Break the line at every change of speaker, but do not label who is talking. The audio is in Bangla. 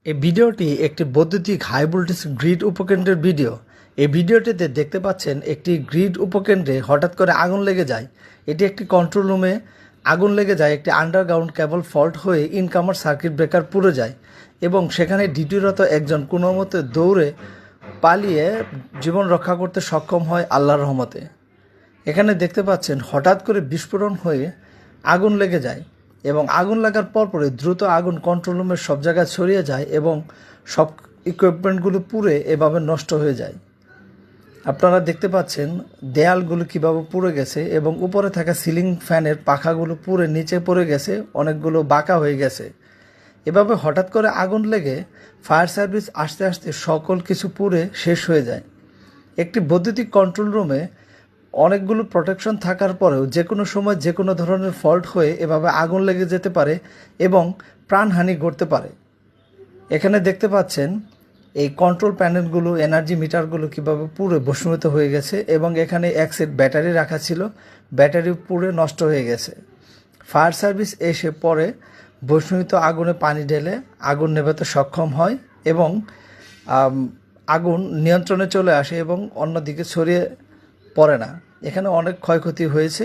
এই ভিডিওটি একটি বৈদ্যুতিক হাই ভোল্টেজ গ্রিড উপকেন্দ্রের ভিডিও। এই ভিডিওটিতে দেখতে পাচ্ছেন একটি গ্রিড উপকেন্দ্রে হঠাৎ করে আগুন লেগে যায়। এটি একটি কন্ট্রোল রুমে আগুন লেগে যায়, একটি আন্ডারগ্রাউন্ড কেবল ফল্ট হয়ে ইনকামার সার্কিট ব্রেকার পুড়ে যায় এবং সেখানে ডিউটিরত একজন কোনো মতে দৌড়ে পালিয়ে জীবন রক্ষা করতে সক্ষম হয় আল্লাহর রহমতে। এখানে দেখতে পাচ্ছেন হঠাৎ করে বিস্ফোরণ হয়ে আগুন লেগে যায় এবং আগুন লাগার পরপরই দ্রুত আগুন কন্ট্রোল রুমের সব জায়গায় ছড়িয়ে যায় এবং সব ইকুইপমেন্টগুলো পুড়ে এভাবে নষ্ট হয়ে যায়। আপনারা দেখতে পাচ্ছেন দেয়ালগুলো কীভাবে পুড়ে গেছে এবং উপরে থাকা সিলিং ফ্যানের পাখাগুলো পুড়ে নিচে পড়ে গেছে, অনেকগুলো বাঁকা হয়ে গেছে। এভাবে হঠাৎ করে আগুন লেগে ফায়ার সার্ভিস আসতে আসতে সকল কিছু পুড়ে শেষ হয়ে যায়। একটি বৈদ্যুতিক কন্ট্রোল রুমে অনেকগুলো প্রোটেকশন থাকার পরেও যে কোনো সময় যে কোনো ধরনের ফল্ট হয়ে এভাবে আগুন লেগে যেতে পারে এবং প্রাণহানি ঘটতে পারে। এখানে দেখতে পাচ্ছেন এই কন্ট্রোল প্যানেলগুলো, এনার্জি মিটারগুলো কীভাবে পুরো ভস্মীভূত হয়ে গেছে এবং এখানে এক সেট ব্যাটারি রাখা ছিল, ব্যাটারি পুড়ে নষ্ট হয়ে গেছে। ফায়ার সার্ভিস এসে পরে ভস্মীভূত আগুনে পানি ঢেলে আগুন নেভাতে সক্ষম হয় এবং আগুন নিয়ন্ত্রণে চলে আসে এবং অন্যদিকে ছড়িয়ে পড়ে না। এখানে অনেক ক্ষয়ক্ষতি হয়েছে।